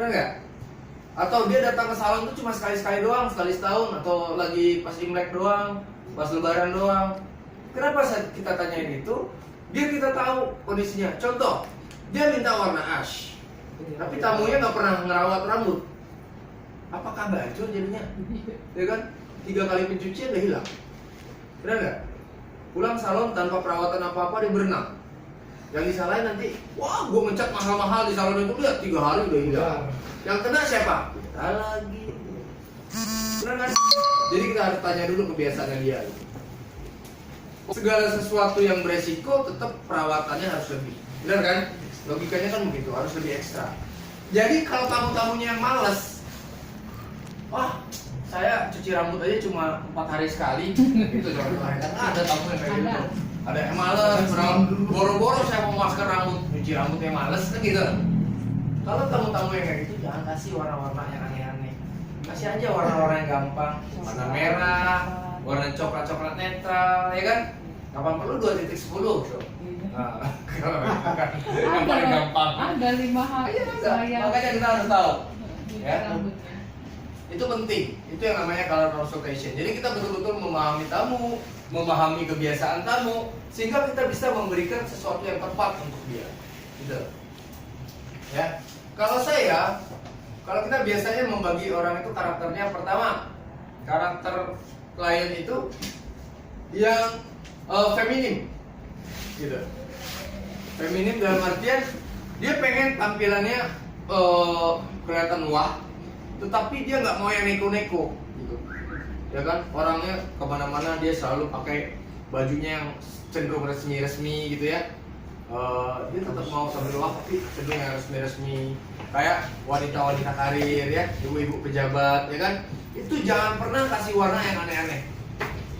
Benar nggak? Atau dia datang ke salon tuh cuma sekali-sekali doang, sekali setahun, atau lagi pas Imlek doang, pas Lebaran doang. Kenapa kita tanyain itu? Biar kita tahu kondisinya. Contoh, dia minta warna ash, tapi tamunya nggak pernah ngerawat rambut. Apakah nggak hancur jadinya? Ya kan? 3 kali pencucian udah hilang. Benar nggak? Pulang salon tanpa perawatan apa-apa dia berenang. Yang disalahin nanti, wah gue ngecat mahal-mahal di salon itu, lihat 3 hari udah hilang. Yang kena siapa? Kita lagi. Benar kan? Jadi kita harus tanya dulu kebiasaannya dia. Segala sesuatu yang beresiko tetap perawatannya harus lebih. Benar kan? Logikanya kan begitu, harus lebih ekstra. Jadi kalau tamu-tamunya yang malas, wah saya cuci rambut aja cuma 4 hari sekali, itu jangan lain. Ada tamu yang kayak gitu. Ada yang males, boro-boro saya mau masker rambut, cuci rambutnya males kan gitu. Kalau tamu-tamu yang kayak gitu jangan kasih warna-warna yang aneh-aneh. Kasih aja warna-warna yang gampang, warna merah, warna coklat-coklat netral, ya kan? Kapan perlu 2.10 tuh. Nah, yang paling gampang. Ada 5 hari. Makanya kita harus tahu. Ya. Itu penting. Itu yang namanya color consultation. Jadi kita betul-betul memahami tamu, memahami kebiasaan tamu, sehingga kita bisa memberikan sesuatu yang tepat untuk dia. Gitu. Ya. Kalau kita biasanya membagi orang itu karakternya, pertama, karakter klien itu yang feminim, gitu. Feminim dalam artian dia pengen tampilannya kelihatan wah, tetapi dia nggak mau yang neko-neko, gitu. Ya kan, orangnya kemana-mana dia selalu pakai bajunya yang cenderung resmi-resmi, gitu ya. Dia tetap mau sambil wah, tapi cenderung yang resmi-resmi, kayak wanita-wanita karir ya, ibu-ibu pejabat, ya kan. Itu jangan pernah kasih warna yang aneh-aneh.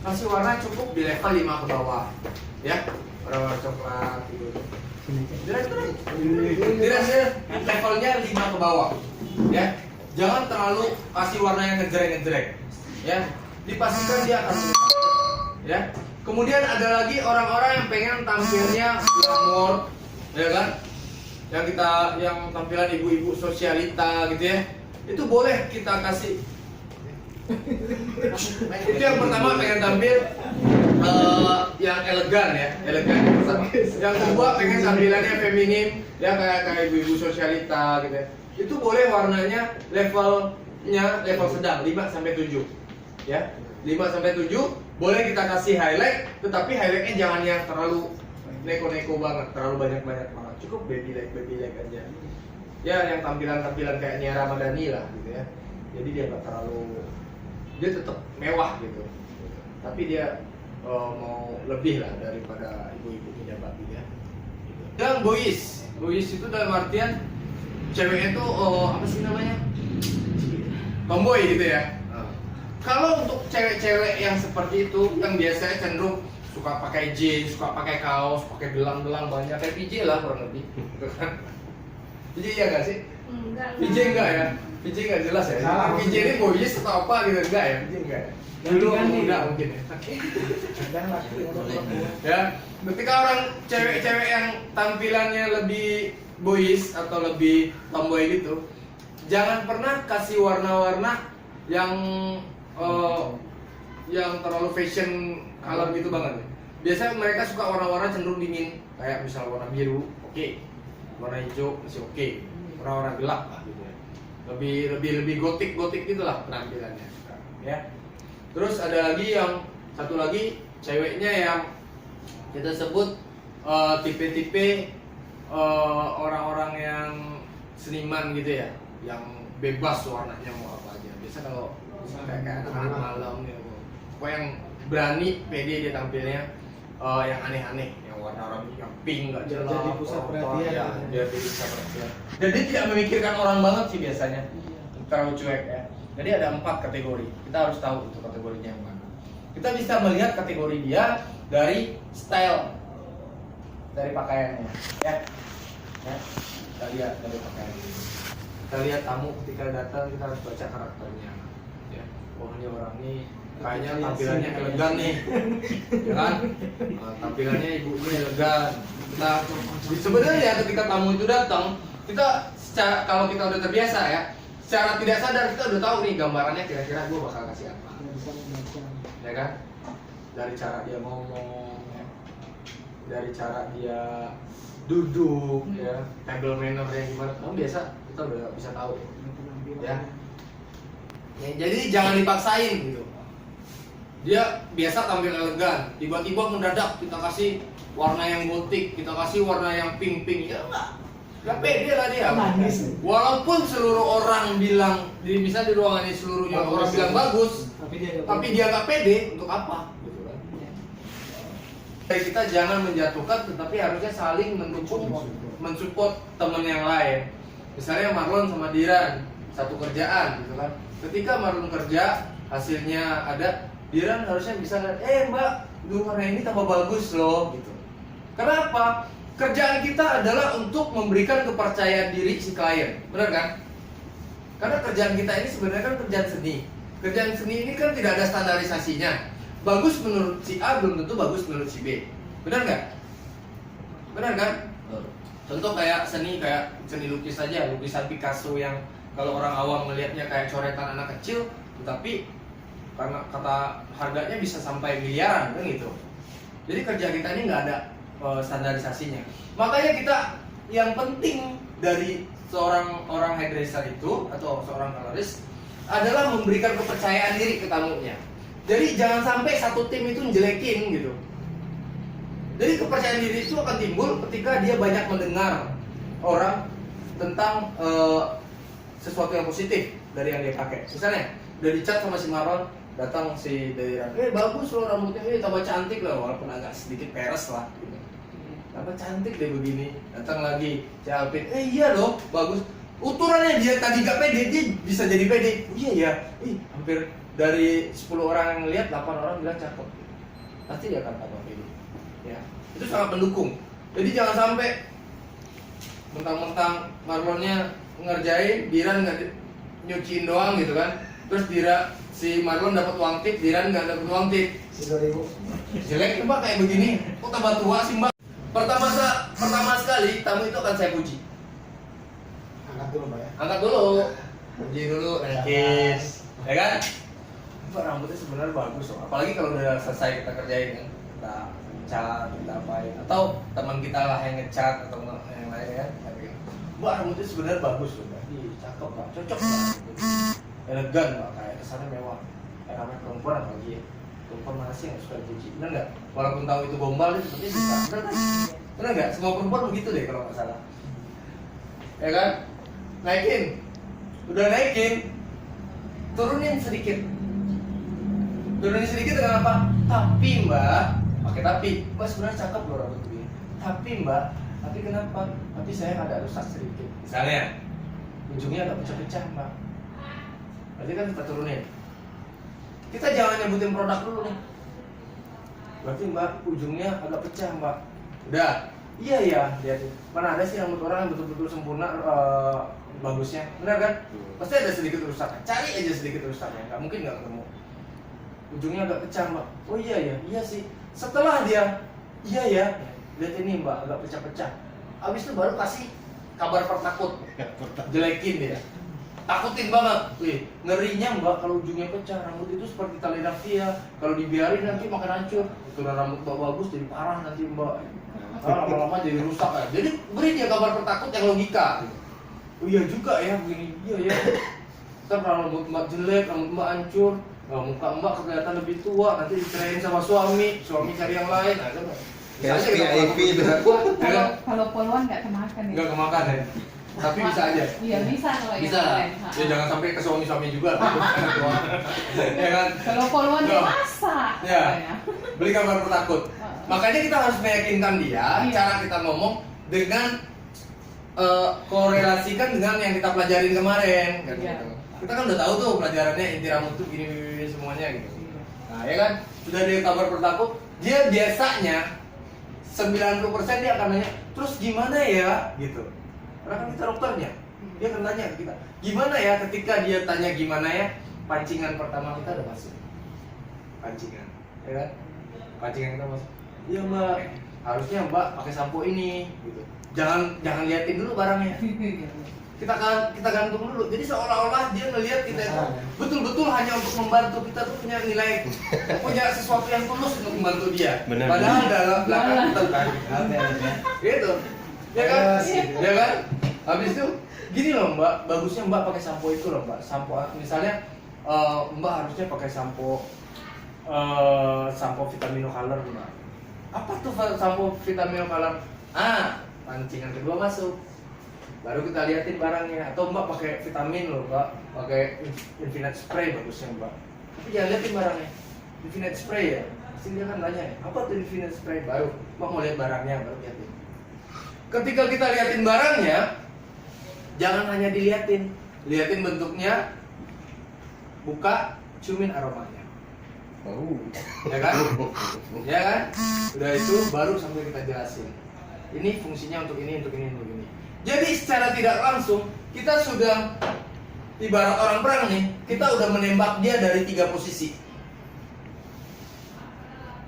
Kasih warna cukup di level 5 ke bawah, ya, warna coklat gitu. Dirasa levelnya 5 ke bawah, ya. Jangan terlalu kasih warna yang ngejreng-ngejreng, ya. Dipastikan dia akan ya. Kemudian ada lagi orang-orang yang pengen tampilnya glamour, ya kan? Yang tampilan ibu-ibu sosialita gitu ya. Itu boleh kita kasih. Itu yang pertama pengen tampil yang elegan ya, elegan. Yang kedua pengen tampilannya feminim, ya kayak ibu-ibu sosialita gitu ya. Itu boleh warnanya level sedang 5 sampai 7. Ya. 5 sampai 7 boleh kita kasih highlight, tetapi highlightnya jangan yang terlalu neko-neko banget, terlalu banyak-banyak banget. Cukup baby like aja. Ya yang tampilan-tampilan kayak Nia Ramadhani lah gitu ya. Jadi dia nggak terlalu, dia tetap mewah gitu. Tapi dia mau lebih lah daripada ibu-ibu pejabat gitu ya. Yang boys itu dalam artian ceweknya itu apa sih namanya? Tomboy gitu ya. Kalau untuk cewek-cewek yang seperti itu, yang biasanya cenderung suka pakai jeans, suka pakai kaos, pakai gelang-gelang banyak, kayak PJ lah kurang lebih. PJ ya nggak sih? PJ enggak ya? PJ nggak jelas ya? PJ ini boys atau apa gitu, enggak ya? PJ enggak ya? Dulu enggak mungkin ya. Ya, ketika orang cewek-cewek yang tampilannya lebih boys atau lebih tomboy gitu, jangan pernah kasih warna-warna yang terlalu fashion color gitu banget. Biasanya mereka suka warna-warna cenderung dingin, kayak misal warna biru, oke. Warna hijau masih oke. Warna-warna gelap lah gitu ya. Lebih gotik gitulah penampilannya. Ya. Terus ada lagi satu lagi ceweknya yang kita sebut tipe-tipe orang-orang yang seniman gitu ya, yang bebas warnanya mau apa aja. Biasa kalau kayak anak-anak malam gitu, pokoknya yang berani, pede dia tampilnya, yang aneh-aneh, yang warna yang pink nggak jelas, jadi pusat perhatian ya, dia jadi pusat perhatian. Jadi tidak memikirkan orang banget sih biasanya, terlalu cuek ya. Jadi ada 4 kategori, kita harus tahu itu kategorinya yang mana. Kita bisa melihat kategori dia dari style, dari pakaiannya, ya. Kita lihat dari pakaiannya. Kita lihat tamu ketika datang, kita harus baca karakternya. Ya, wah ini orang ini kayaknya tampilannya elegan nih, ya kan? Tampilannya ibunya elegan. Nah, sebenarnya ketika tamu itu datang, kita kalau kita udah terbiasa ya, secara tidak sadar kita udah tahu nih gambarannya kira-kira gue bakal kasih apa, ya kan? Dari cara dia ngomong, ya. Dari cara dia duduk, ya, table manner-nya gimana, biasa kita udah bisa tahu, ya. Jadi jangan dipaksain gitu. Dia biasa tampil elegan, tiba-tiba mendadak kita kasih warna yang gotik, kita kasih warna yang pink-pink, ya nggak pede lah dia. Walaupun seluruh orang bilang, bisa di ruangan ini seluruhnya orang bilang bagus, tapi dia nggak pede, untuk apa? Gitu kan. Kita jangan menjatuhkan, tetapi harusnya saling mendukung, mensupport teman yang lain. Misalnya Marlon sama Diran satu kerjaan, gitu kan. Ketika Marlon kerja, hasilnya ada, Diran harusnya bisa lihat, mbak, warna ini tambah bagus loh, gitu. Kenapa? Kerjaan kita adalah untuk memberikan kepercayaan diri si klien, benar kan? Karena kerjaan kita ini sebenarnya kan kerjaan seni. Kerjaan seni ini kan tidak ada standarisasinya. Bagus menurut si A belum tentu bagus menurut si B, benar nggak? Benar kan? Contoh kayak seni lukis saja, lukisan Picasso yang kalau orang awam melihatnya kayak coretan anak kecil, tetapi karena kata harganya bisa sampai miliaran kan gitu. Jadi kerja kita ini nggak ada standarisasinya. Makanya kita yang penting dari seorang orang hairdresser itu atau seorang colorist adalah memberikan kepercayaan diri ke tamunya. Jadi jangan sampai satu tim itu menjelekin gitu. Jadi kepercayaan diri itu akan timbul ketika dia banyak mendengar orang tentang sesuatu yang positif dari yang dia pakai. Misalnya udah dicat sama si Marlon, datang si Dairan, bagus loh rambutnya, tambah cantik loh, walaupun agak sedikit peres lah gitu. Tambah cantik deh begini. Datang lagi si Alvin, iya loh, bagus. Uturannya dia tadi gak pede, dia bisa jadi pede. Oh iya ya, hampir dari 10 orang yang lihat 8 orang bilang cakep. Pasti dia akan tambah pede. Ya, itu sangat mendukung. Jadi jangan sampai mentang-mentang Marlonnya ngerjain, Diran nggak nyuciin doang gitu kan. Terus si Marlon dapat uang tip, Diran nggak dapat uang tip. Jelek mbak kayak begini, kok tambah tua sih mbak? Pertama sekali tamu itu akan saya puji. Angkat dulu mbak ya. Angkat dulu, puji dulu, naikin, ya kan? Mbak rambutnya sebenarnya bagus loh. Apalagi kalau udah selesai kita kerjain kan, kita cat, kita apain, atau teman kita lah yang ngecat atau yang lain kan. Mbak rambutnya sebenarnya bagus loh, mbak. Cakep mbak, cocok mbak. Elegan mbak, kayak kesannya mewah. Kayak namanya perempuan apalagi ya. Perempuan mana sih yang suka dicuci, bener nggak? Walaupun tahu itu gombal, itu seperti suka, bener kan? Bener nggak? Semua perempuan begitu deh kalau nggak salah. Ya kan? Naikin, udah naikin, turunin sedikit. Turunin sedikit dengan apa? Tapi mbak, pakai tapi, mbak sebenarnya cakep loh rambut begini. Tapi mbak, tapi kenapa? Tapi saya ada rusak sedikit. Misalnya, ujungnya agak pecah-pecah mbak. Berarti kan kita turunin. Kita jangan nyebutin produk dulu nih. Berarti mbak, ujungnya agak pecah mbak. Udah, iya ya, lihat. Mana ada sih rambut orang yang betul-betul sempurna bagusnya, benar kan? Pasti ada sedikit rusaknya. Cari aja sedikit rusaknya, nggak mungkin nggak ketemu. Ujungnya agak pecah mbak. Oh iya ya, iya sih. Setelah dia, iya ya, lihat ini mbak agak pecah-pecah. Abis itu baru kasih kabar pertakut, jelekin dia. Takutin banget, ngerinya mbak kalau ujungnya pecah, rambut itu seperti tali rafia, kalau dibiarin nanti makin hancur. Kalau rambut mbak bagus jadi parah nanti mbak, lama-lama jadi rusak ya. Jadi beri dia kabar pertakut yang logika. Oh iya juga ya begini, iya ya. Ntar kalau rambut mbak jelek, rambut mbak hancur, muka mbak kelihatan lebih tua, nanti dicerain sama suami cari yang lain. Nah, kan VIP itu. Kalau poluan nggak kemakan ya? Nggak kemakan ya. Tapi bisa aja. Iya bisa kalau bisa. yang keren. Ya jangan sampai ke suami juga. Ya kan? Kalau poluan dimasak. Ya. Beli kabar penakut. Makanya kita harus meyakinkan dia, cara kita ngomong dengan korelasikan dengan yang kita pelajarin kemarin kan gitu. Kita kan udah tahu tuh pelajarannya inti rambut tuh gini semuanya gitu. Nah, ya kan? Sudah ada kabar penakut, dia biasanya 90% dia akan nanya, "Terus gimana ya?" gitu. Karena kan kita dokternya, dia akan tanya ke kita, gimana ya? Ketika dia tanya gimana ya, pancingan pertama kita udah masuk. Pancingan, ya kan? Pancingan kita masuk. Iya mbak, harusnya mbak pakai sampo ini, gitu. Jangan liatin dulu barangnya. kita gantung dulu. Jadi seolah-olah dia melihat kita itu betul-betul hanya untuk membantu, kita tuh punya nilai, punya sesuatu yang tulus untuk membantu dia. Benar. Padahal dalam belakang kita tarik. Gitu. Ya kan? Ya kan? Habis itu gini loh Mbak, bagusnya Mbak pakai sampo itu loh Mbak. Sampo misalnya Mbak harusnya pakai sampo sampo Vitamino Color Mbak. Apa tuh sampo Vitamino Color? Pancingan kedua masuk. Baru kita liatin barangnya. Atau Mbak pakai vitamin loh Mbak, pakai Infinite Spray bagusnya Mbak. Tapi jangan liatin barangnya. Infinite Spray ya. Pasti dia kan nanya, apa tuh Infinite Spray? Baru Mbak mau lihat barangnya, baru liatin. Ketika kita liatin barangnya, jangan hanya diliatin, liatin bentuknya, buka, ciumin aromanya. Oh. Ya kan? Ya kan? Udah itu baru sampai kita jelasin. Ini fungsinya untuk ini, untuk ini, untuk ini. Jadi secara tidak langsung kita sudah ibarat orang perang nih, kita udah menembak dia dari 3 posisi.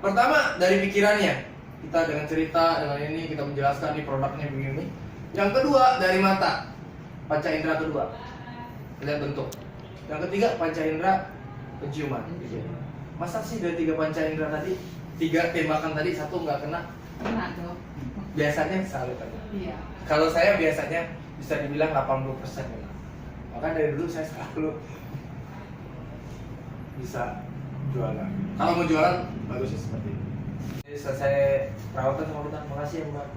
Pertama dari pikirannya, kita dengan cerita dengan ini kita menjelaskan nih produknya begini. Yang kedua dari mata, panca indera kedua, lihat bentuk. Yang ketiga panca indera penciuman. Masa sih dari 3 panca indera tadi, 3 tembakan tadi 1 nggak kena? Kena dong. Biasanya selalu kena. Iya. Kalau saya biasanya bisa dibilang 80% kena. Maka dari dulu saya selalu bisa jualan. Kalau mau jualan bagusnya seperti ini. Jadi selesai perawatan sama kita, makasih ya Mbak.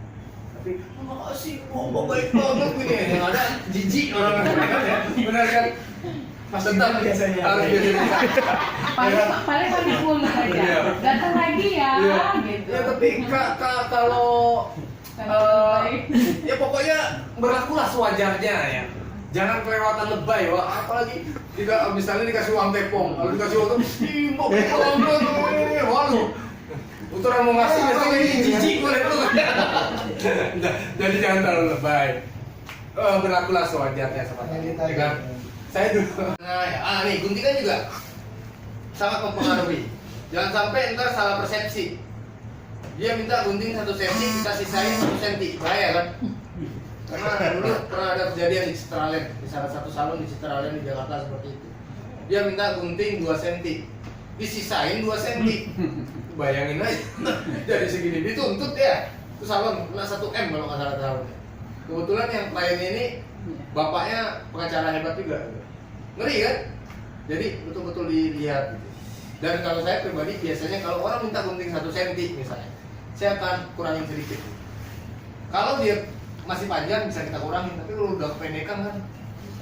Tapi makasih, Mbak baik banget ini. Yang ada jijik orang ya. Benar kan? Mas tetap biasanya harus biasa. Paling kami pulang aja. Iya. Datang lagi ya, Iya. gitu. Ya tapi kalau ya pokoknya berlakulah sewajarnya ya. Jangan kelewatan lebay, wah. Apalagi misalnya dikasih uang tepong, lalu dikasih uang tepong, mbok banget, waduh. Putaran mau ngasih biasanya ini jijik boleh tuh. Jadi jangan terlalu lebay. Berlakulah sewajarnya sama kita, ya kan? Saya dulu. Nah, ya. Nih guntingan juga sangat mempengaruhi. Jangan sampai ntar salah persepsi. Dia minta gunting 1 cm, kita sisain 1 cm, bahaya kan? Karena dulu pernah ada kejadian di Citraland, di salah satu salon di Citraland di Jakarta seperti itu. Dia minta gunting 2 cm, disisain 2 cm. Bayangin aja, jadi segini dituntut ya. Itu salon kena 1 M kalau nggak salah salonnya. Kebetulan yang klien ini bapaknya pengacara hebat juga, ngeri kan? Jadi betul-betul dilihat. Gitu. Dan kalau saya pribadi biasanya kalau orang minta gunting 1 cm misalnya, saya akan kurangin sedikit. Kalau dia masih panjang bisa kita kurangin, tapi kalau udah kependekan kan,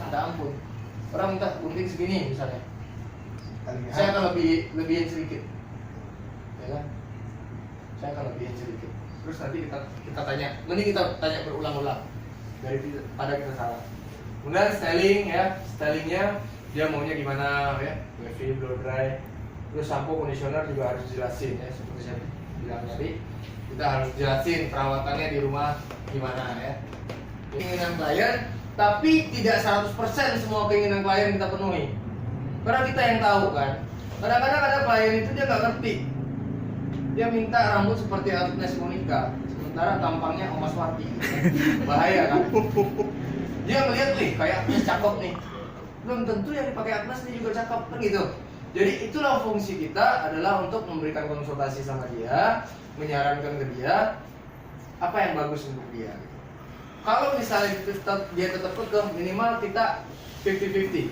ada ampun. Orang minta gunting segini misalnya, saya akan lebihin sedikit, ya kan? Saya akan lebihin sedikit. Terus nanti kita tanya, mending kita tanya berulang-ulang daripada kita salah. Kemudian styling ya, stylingnya dia maunya gimana ya, wavy, blow dry. Terus sampo, conditioner juga harus jelasin ya, seperti saya bilang tadi. Kita harus jelasin perawatannya di rumah gimana ya. Keinginan klien, tapi tidak 100% semua keinginan klien kita penuhi. Karena kita yang tahu kan. Kadang-kadang ada klien itu dia nggak ngerti. Dia minta rambut seperti Agnes Monica, sementara tampangnya Omas Wati. Bahaya kan? Dia melihat nih kayak Agnes cakep nih. Belum tentu yang dipakai Agnes ini juga cakep kan gitu. Jadi itulah fungsi kita adalah untuk memberikan konsultasi sama dia, menyarankan ke dia apa yang bagus untuk dia. Kalau misalnya dia tetap kekeh, minimal kita 50-50.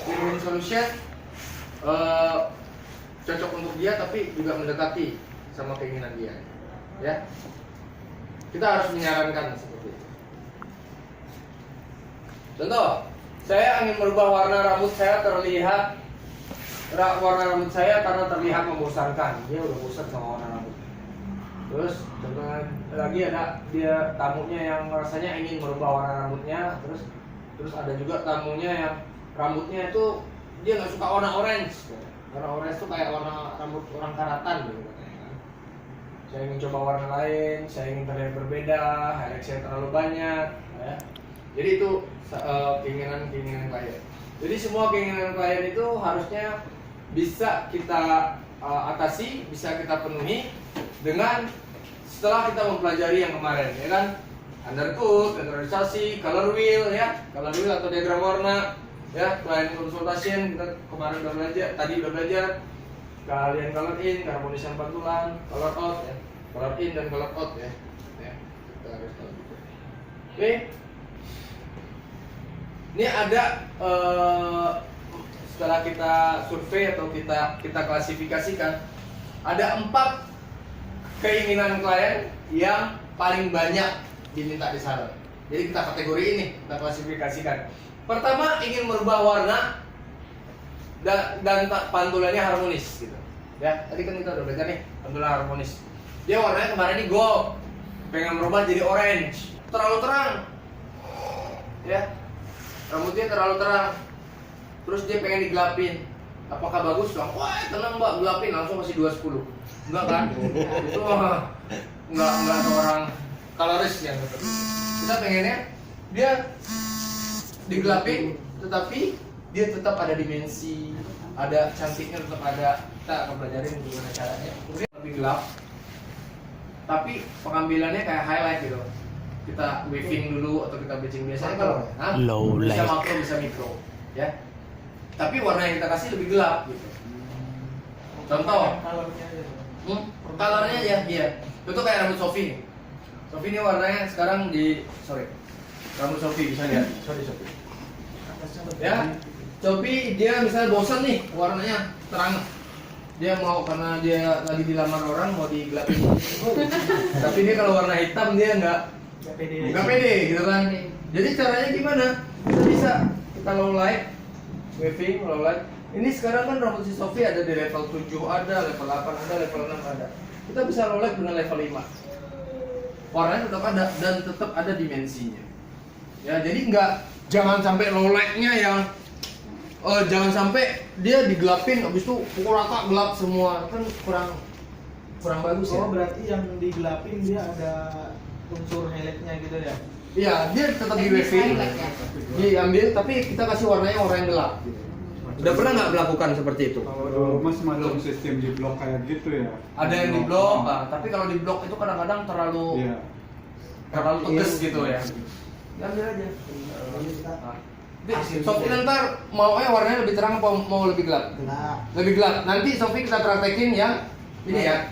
Win-win solution, cocok untuk dia tapi juga mendekati sama keinginan dia. Ya, kita harus menyarankan seperti itu. Contoh, saya ingin merubah warna rambut saya terlihat warna rambut saya karena terlihat membosankan. Dia udah bosan sama warna rambut. Terus contoh lagi ada dia tamunya yang rasanya ingin merubah warna rambutnya. Terus ada juga tamunya yang rambutnya itu dia nggak suka warna orange. Warna orange itu kayak warna rambut orang karatan gitu katanya. Saya ingin coba warna lain, saya ingin terlihat berbeda, highlight saya terlalu banyak. Ya. Jadi itu keinginan klien. Jadi semua keinginan klien itu harusnya bisa kita atasi, bisa kita penuhi dengan setelah kita mempelajari yang kemarin, ya kan? undercoat, kategorisasi, color wheel ya, color wheel atau diagram warna ya. Client consultation kita kemarin udah belajar, tadi udah belajar. Kalian color in, keharmonisan pantulan, color out ya, color in dan color out ya. Ya, kita harus tahu juga. Oke, ini ada setelah kita survei atau kita klasifikasikan, ada 4 keinginan klien yang paling banyak diminta di salon. Jadi kita kategori ini, kita klasifikasikan. Pertama, ingin merubah warna dan pantulannya harmonis gitu. Ya, tadi kan kita udah belajar nih, pantulan harmonis. Dia warnanya kemarin ini gold, pengen merubah jadi orange, terlalu terang. Ya. Rambutnya terlalu terang. Terus dia pengen digelapin. Apakah bagus? Wah, tenang Mbak, gelapin langsung kasih 2/10. Enggak kan? Itu enggak seorang kaloris yang seperti itu. Kita pengennya dia digelapin, tetapi dia tetap ada dimensi, ada cantiknya tetap ada. Kita akan belajarin gimana caranya. Kemudian lebih gelap, tapi pengambilannya kayak highlight gitu. Kita waving dulu atau kita bleaching biasanya kalau Low bisa light. makro bisa mikro, ya. Tapi warna yang kita kasih lebih gelap gitu. Contoh, colornya aja, iya. Itu kayak rambut Sofi nih. Sofi ini warnanya sekarang rambut Sofi bisa lihat. Sofi. Ya, Sofi dia misalnya bosan nih warnanya terang. Dia mau karena dia lagi dilamar orang mau digelapin. Tapi dia kalau warna hitam dia nggak pede gitu kan. Jadi caranya gimana? Kita low light, waving, low light. Ini sekarang kan rambut si Sofi ada di level 7 ada, level 8 ada, level 6 ada. Kita bisa low light dengan level 5. Warnanya tetap ada dan tetap ada dimensinya. Ya, jadi jangan sampai low lightnya yang jangan sampai dia digelapin habis itu pukul rata gelap semua, kan kurang bagus ya. Oh, berarti yang digelapin dia ada unsur highlightnya gitu ya? Iya, dia tetap di waving, diambil tapi kita kasih warnanya warna yang gelap gitu. Udah pernah nggak melakukan seperti itu? Kalau dulu mas semacam sistem di blok kayak gitu ya. Ada yang di blok, tapi kalau di blok itu kadang-kadang terlalu Iya. tegas gitu ya. Ambil aja. Sofi ntar maunya warnanya lebih terang apa mau lebih gelap? Gelap. Lebih gelap. Nanti Sofi kita praktekin yang ini ya.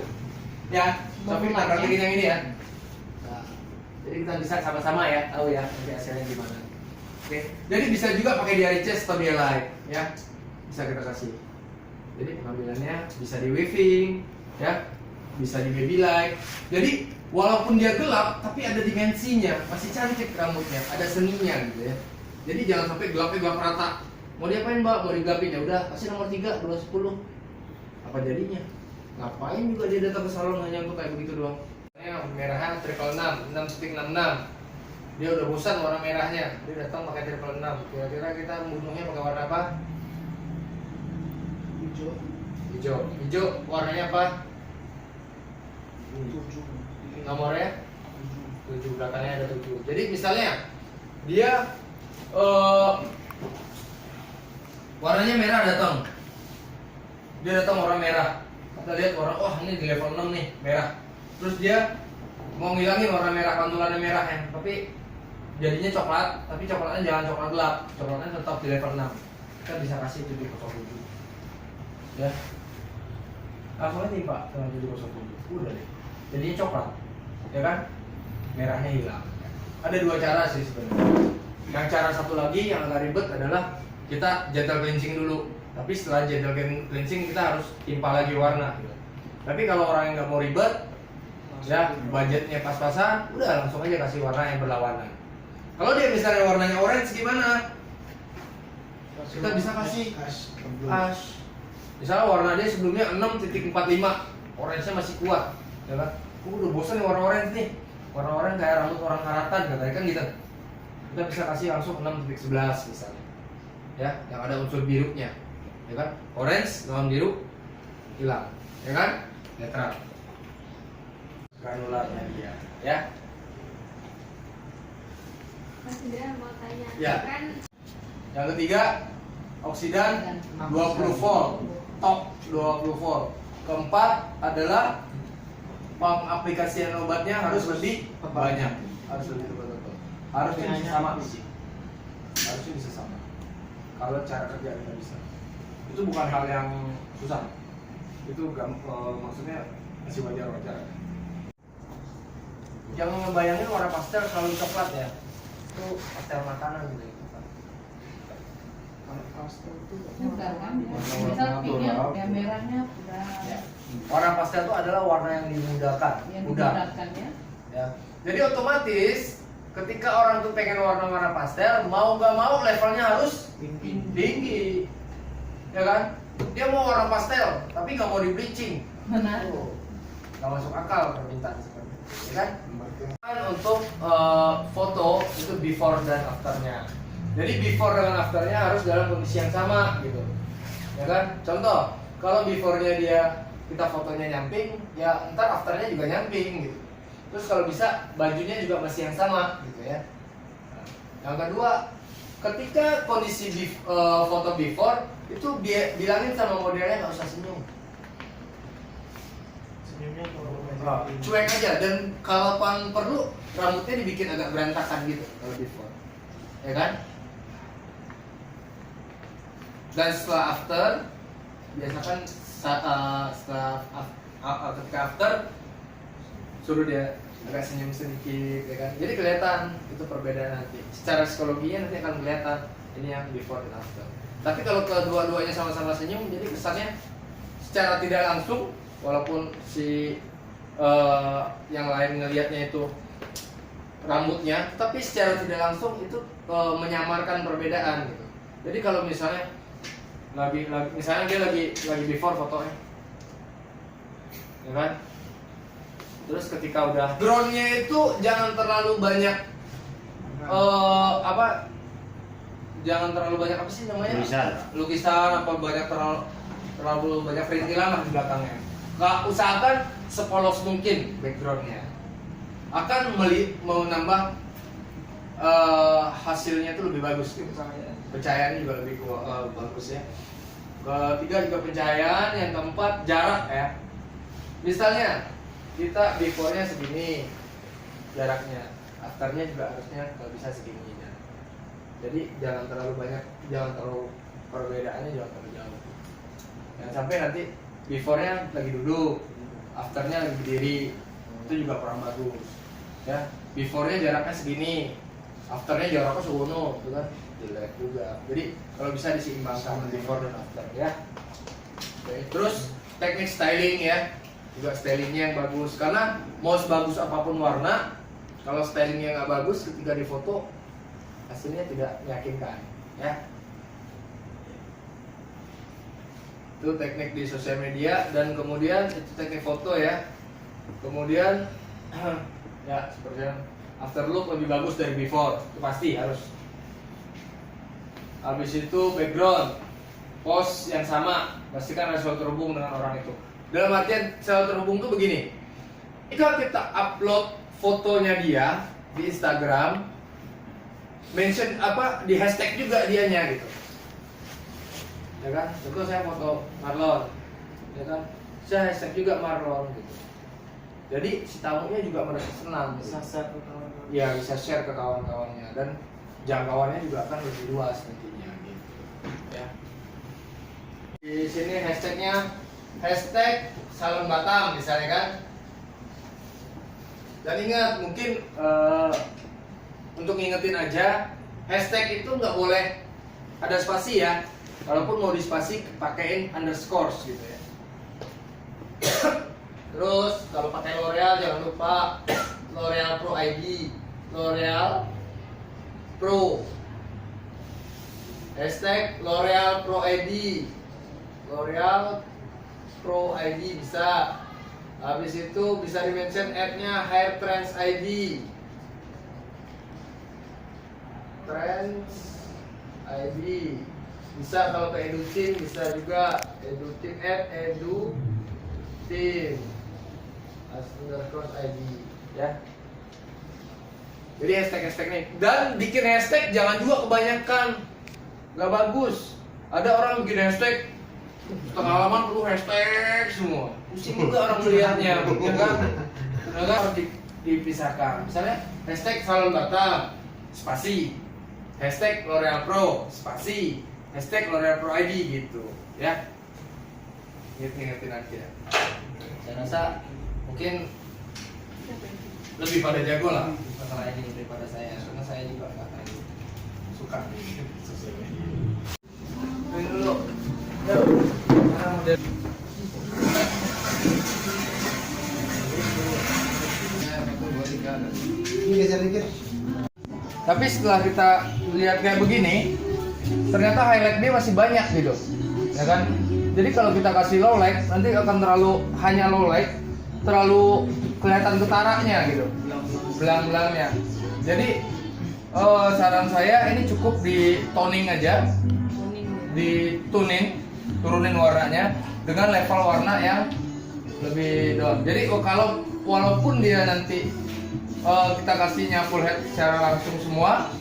Ya, Sofi kita praktekin yang ini ya. Jadi kita bisa sama-sama ya, tahu ya nanti hasilnya gimana. Oke. Jadi bisa juga pakai diary chest atau dia light ya. Bisa kita kasih. Jadi pengambilannya bisa di waving ya. Bisa di baby light. Jadi walaupun dia gelap tapi ada dimensinya, masih cantik rambutnya, ada seninya gitu ya. Jadi jangan sampai gelapnya gelap rata. Mau diapain Mbak? Mau digelapin ya udah kasih nomor 3 2/10. Apa jadinya? Ngapain juga dia datang ke salon hanya untuk kayak begitu doang? Yang merahnya 666, 6.66. Dia udah bosan warna merahnya. Dia datang pakai 666. Kira-kira kita membunuhnya pakai warna apa? Hijau. Hijau warnanya apa? 7. Nomornya 7, belakangnya ada 7. Jadi misalnya dia warnanya merah datang. Dia datang warna merah. Kita lihat warna, wah ini di level 6 nih, merah. Terus dia mau ngilangin warna merah, pantulannya merah ya. Tapi jadinya coklat, tapi coklatnya jangan coklat gelap. Coklatnya tetap di level 6. Kita bisa kasih 707. Ya. Langsung aja Pak, dengan 707. Udah deh. Jadinya coklat. Ya kan? Merahnya hilang. Ada 2 cara sih sebenarnya. Yang cara satu lagi yang agak ribet adalah kita gentle cleansing dulu. Tapi setelah gentle cleansing kita harus timpa lagi warna. Gitu. Tapi kalau orang yang nggak mau ribet, ya budgetnya pas-pasan, udah langsung aja kasih warna yang berlawanan. Kalau dia misalnya warnanya orange gimana? Kita bisa kasih ash. Misalnya warna dia sebelumnya 6.45, orange-nya masih kuat, ya kan? Udah bosan nih warna orange nih. Warna orange kayak rambut orang karatan katanya kan gitu. Kita bisa kasih langsung 6.11 misalnya. Ya, yang ada unsur birunya. Ya kan? Orange lawan biru hilang. Ya kan? Netral. Granularnya dia, ya. Mas Indra mau tanya, Ya. kan Yang ketiga, oksidan 20 volt, top 20 volt. Keempat adalah pengaplikasian obatnya harus lebih banyak. harus lebih tertutup. Harusnya bisa sama sih. Harusnya bisa sama. Kalau cara kerja kita bisa. Itu bukan hal yang susah. Itu maksudnya masih wajar-wajar. Yang ngebayangin warna pastel selalu coklat ya. Itu pastel makanan gitu ya. Warna pastel itu Juga kan, misal pinknya, yang merahnya udah ya. Warna pastel itu adalah warna yang dimudahkan, yang mudah. dimudahkan ya. Ya. Jadi otomatis ketika orang tuh pengen warna-warna pastel, mau nggak mau levelnya harus tinggi, ya kan? Dia mau warna pastel, tapi nggak mau di bleaching. Benar. Oh, nggak masuk akal permintaan seperti itu, ya kan? Kan untuk foto itu before dan afternya. Jadi before dengan afternya harus dalam kondisi yang sama gitu, ya kan? Contoh, kalau beforenya dia kita fotonya nyamping, ya ntar afternya juga nyamping gitu. Terus kalau bisa bajunya juga masih yang sama gitu ya. Nah, yang kedua, ketika kondisi foto before itu bilangin sama modelnya nggak usah senyum. Senyumnya Nah, cuek aja, dan kalau perlu rambutnya dibikin agak berantakan gitu kalau before, ya kan? Dan setelah after, biasakan setelah ketika after suruh dia agak senyum sedikit, ya kan? Jadi kelihatan itu perbedaan nanti. Secara psikologinya nanti akan kelihatan ini yang before dan after. Tapi kalau kedua-duanya sama-sama senyum, jadi kesannya secara tidak langsung, walaupun si yang lain ngelihatnya itu rambutnya, tapi secara tidak langsung itu menyamarkan perbedaan gitu. Jadi kalau misalnya misalnya dia lagi before fotonya, ya kan? Terus ketika udah drone-nya itu jangan terlalu banyak jangan terlalu banyak apa sih namanya? Lukisan apa terlalu banyak perintilan lah di belakangnya. Nggak usahakan sepolos mungkin backgroundnya. Akan menambah hasilnya itu lebih bagus gitu. Pencahayaannya juga lebih bagus ya. Ketiga juga pencahayaan, yang keempat jarak ya. Misalnya kita before-nya segini jaraknya, afternya juga harusnya kalau bisa segini ya. Jadi jangan terlalu perbedaannya jangan terlalu jauh. Jangan sampai nanti before-nya lagi duduk, afternya lagi berdiri, itu juga kurang bagus. Ya, before-nya jaraknya segini, afternya jaraknya segono, itu kan jelek juga. Jadi kalau bisa diseimbangkan before dan after ya. Oke, terus teknik styling ya, juga stylingnya yang bagus. Karena mau sebagus apapun warna, kalau stylingnya nggak bagus ketika difoto hasilnya tidak meyakinkan ya. Itu teknik di sosial media, dan kemudian itu teknik foto ya. Kemudian ya seperti after look lebih bagus dari before, itu pasti harus. Habis itu background, pose yang sama, pastikan harus selalu terhubung dengan orang itu. Dalam artian selalu terhubung tuh begini. Jika kita upload fotonya dia di Instagram, mention di hashtag juga dianya gitu. Ya kan? Contoh saya foto Marlon, ya kan? Saya hashtag juga Marlon gitu. Jadi si tamunya juga merasa senang. bisa share ke kawan-kawan. Ya, bisa share ke kawan-kawannya, dan jangkauannya juga akan lebih luas nantinya gitu. Ya. Di sini hashtagnya hashtag Salon Batam misalnya kan. Dan ingat, mungkin untuk ngingetin aja, hashtag itu nggak boleh ada spasi ya. Kalaupun mau di spasi, pakein underscore gitu ya. Terus kalau pakai L'Oreal jangan lupa L'Oreal Pro ID, L'Oreal Pro, hashtag L'Oreal Pro ID, L'Oreal Pro ID bisa. Habis itu bisa di-mention ad-nya Hair Trends ID, Trends ID. Bisa kalau ke Edutim, bisa juga Edutim ad Edutim _ ID ya. Jadi hashtag nih, dan bikin hashtag jangan juga kebanyakan, nggak bagus. Ada orang bikin hashtag setengah halaman penuh hashtag semua, pusing juga orang melihatnya, ya kan? dipisahkan. Misalnya hashtag Salon Batam, spasi, hashtag L'Oreal Pro, spasi, hashtag L'Oreal Pro ID gitu, ya. Ingetin aja. Saya rasa mungkin lebih pada jago lah masalah ini daripada saya, karena saya juga nggak terlalu suka. Ini dulu. Yuk. Sekarang udah. Tapi setelah kita lihat kayak begini, ternyata highlight dia masih banyak gitu, ya kan? Jadi kalau kita kasih low light, nanti akan terlalu hanya low light, terlalu kelihatan ketaranya gitu, belang-belangnya. Jadi saran saya ini cukup di toning aja, ditunin, turunin warnanya dengan level warna yang lebih down. Jadi kalau walaupun dia nanti kita kasihnya full head secara langsung semua,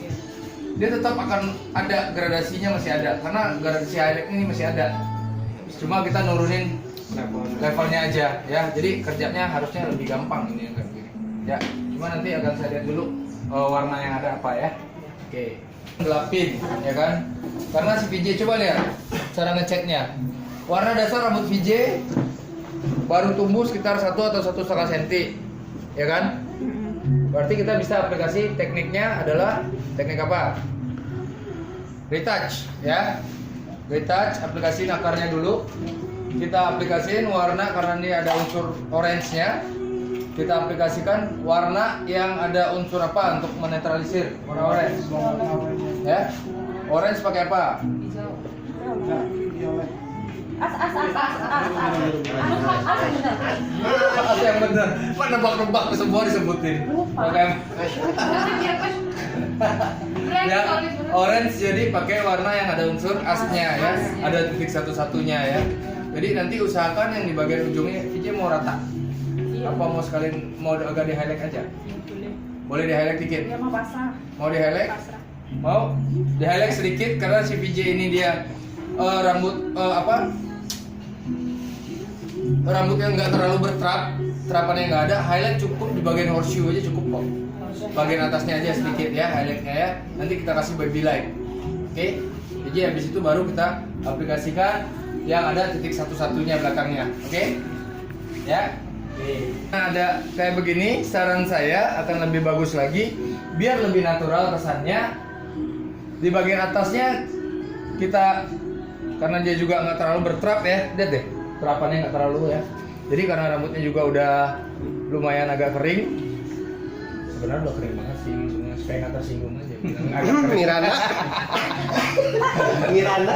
dia tetap akan ada gradasinya, masih ada, karena gradasi highlight ini masih ada. Cuma kita nurunin levelnya aja ya. Jadi kerjanya harusnya lebih gampang ini yang kayak gini. Ya, cuma nanti akan saya lihat dulu warna yang ada apa ya. Oke. Gelapin ya kan? Karena si VJ, coba lihat cara ngeceknya. Warna dasar rambut VJ baru tumbuh sekitar 1 atau 1,5 cm. Ya kan? Berarti kita bisa aplikasi tekniknya adalah teknik apa? Retouch ya. Retouch, aplikasiin akarnya dulu. Kita aplikasiin warna karena ini ada unsur orange-nya. Kita aplikasikan warna yang ada unsur apa untuk menetralisir warna orange. Ya. Orange pakai apa? Hijau. Violet. As yang bener. Mana nebak-nebak semua disebutin. Oke. Ya, orange jadi pakai warna yang ada unsur asnya ya, ada titik satu-satunya ya. Jadi nanti usahakan yang di bagian ujungnya VJ mau rata. Apa mau sekalian mau agak di highlight aja? Boleh di highlight dikit. Dia mau basah. Mau di highlight? Pasrah. Mau di highlight sedikit karena si VJ ini dia rambut rambut yang nggak terlalu bertrap, terapannya nggak ada. Highlight cukup di bagian horseshoe aja cukup kok. Bagian atasnya aja sedikit ya highlightnya ya. Nanti kita kasih baby light. Oke. Jadi habis itu baru kita aplikasikan yang ada titik satu-satunya belakangnya. Oke. Ya. Nah, ada kayak begini, saran saya akan lebih bagus lagi biar lebih natural kesannya. Di bagian atasnya kita, karena dia juga nggak terlalu bertrap ya, lihat deh terapannya nggak terlalu ya. Jadi karena rambutnya juga udah lumayan agak kering. Sebenarnya udah kering banget sih, maksudnya supaya nggak tersinggung aja. Miranda. Miranda.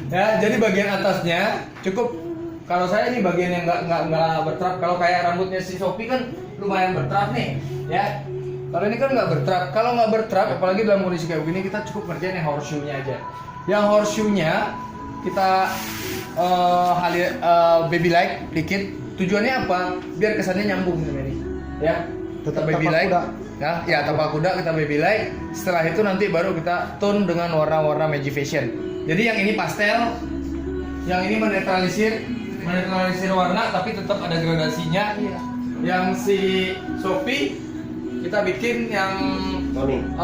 Ya, jadi bagian atasnya cukup. Kalau saya ini bagian yang nggak bertrap. Kalau kayak rambutnya si Sophie kan lumayan bertrap nih, ya. Kalau ini kan nggak bertrap. Kalau nggak bertrap, apalagi dalam kondisi kayak begini, kita cukup kerjain yang horseshoe-nya aja. Yang horseshoe-nya kita baby light dikit. Tujuannya apa? Biar kesannya nyambung sama ini, ya. Tetap baby light. Ya, tapak kuda kita baby light. Setelah itu nanti baru kita tone dengan warna-warna Magifashion. Jadi yang ini pastel, yang ini menetralisir warna tapi tetap ada gradasinya. Iya. Yang si Sophie kita bikin yang Toning.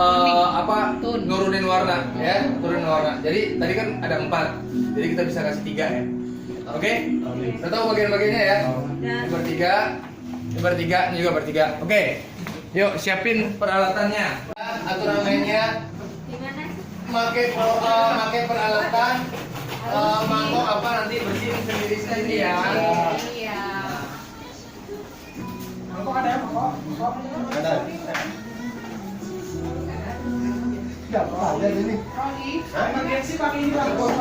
nurunin warna ya, turunin warna. Jadi tadi kan ada 4, jadi kita bisa kasih 3 ya. Oke? Kita tahu bagian-bagiannya ya. Ini bertiga, ini juga bertiga. Oke. Yuk siapin peralatannya. Aturan mainnya pakai peralatan mangkok apa nanti bersihin sendiri ya. Iya. Mangkok ada ya, mangkok? Ada. Tidak, ada ini. Emergency pakai ini mangkok.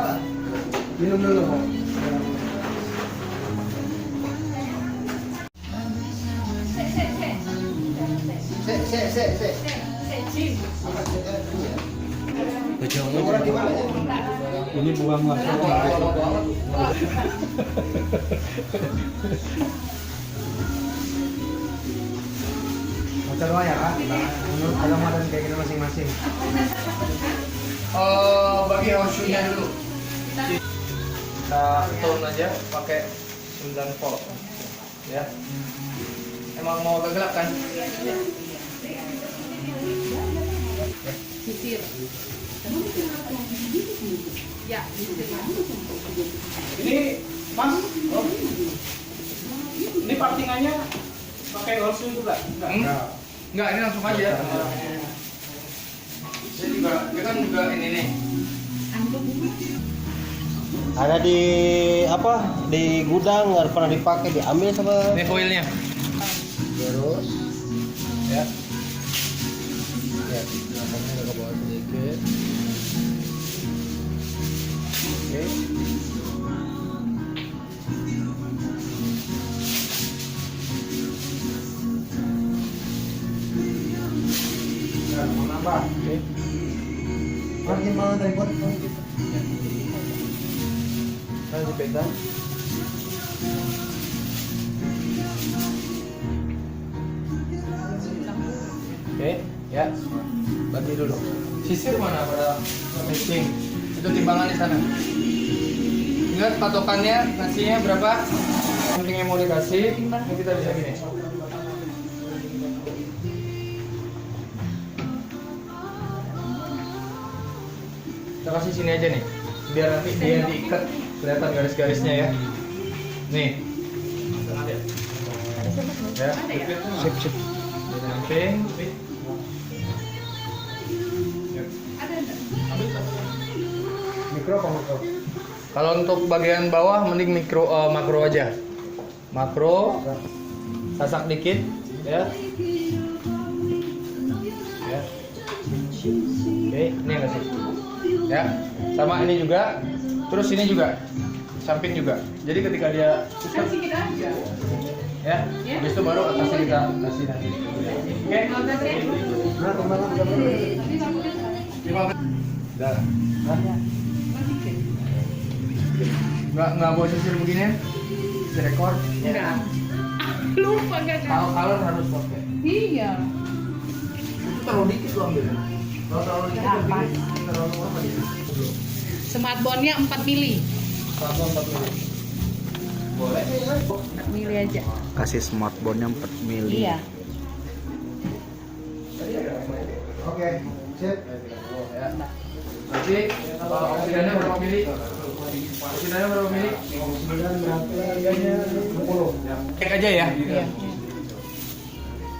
Minum dulu, Pak. Orang di mana ya? Ini buang langsung. Macam mana ya, Kak? Menurut agama dan kayak gini masing-masing. Bagi horseshoe-nya dulu. Kita tone aja pakai 9 volt ya. Emang mau agak gelap kan? Sisir. Ya, sisir. Ini Mas, oh. Ini partingannya pakai holsu juga? Enggak, ini langsung aja. Dia kan juga ini nih. Ada di apa? Di gudang nggak pernah dipakai, diambil sama. Ini foilnya. Terus Ya. Ya, belakangnya agak ke bawah sedikit. Oke. Mau nambah? Oke. makin mana dari buat Nah, dipegang. Oke, ya. Bagi dulu. Sisir mana pada mixing? Itu timbangan di sana. Ingat patokannya, nasinya berapa? Pentingnya mau dikasih, ini kita bisa gini. Kita kasih sini aja nih, biar nanti dia diikat kelihatan garis-garisnya ya. Nih. Ya. Sip, sip. Di samping. Mikro apa makro? Kalau untuk bagian bawah mending makro aja. Makro, sasak dikit, ya. Ya. Oke, ini yang kasih. Ya, sama ini juga. Terus ini juga, samping juga. Jadi ketika dia Kan sedikit aja. ya, habis itu baru atasnya kita kasih nanti. Oke. Nah, kemana udah berapa? 15. Udah. Nggak mau sisir begini ya? Sisir rekor? Enggak. Lupa enggak kan? Kalau harus pakai. Iya. Itu terlalu dikit lo ambil. Kalau terlalu dikit Ya, lebih pas. terlalu apa dia? Smart bondnya 4 mili. 4 mili. Boleh. 4 mili aja. Kasih smartphone-nya 4 mili. Iya. Oke, sip. Ya. Nanti oksidannya berapa mili? Oksidannya berapa mili? Kemudian berarti harganya 20. Cek aja ya. Iya.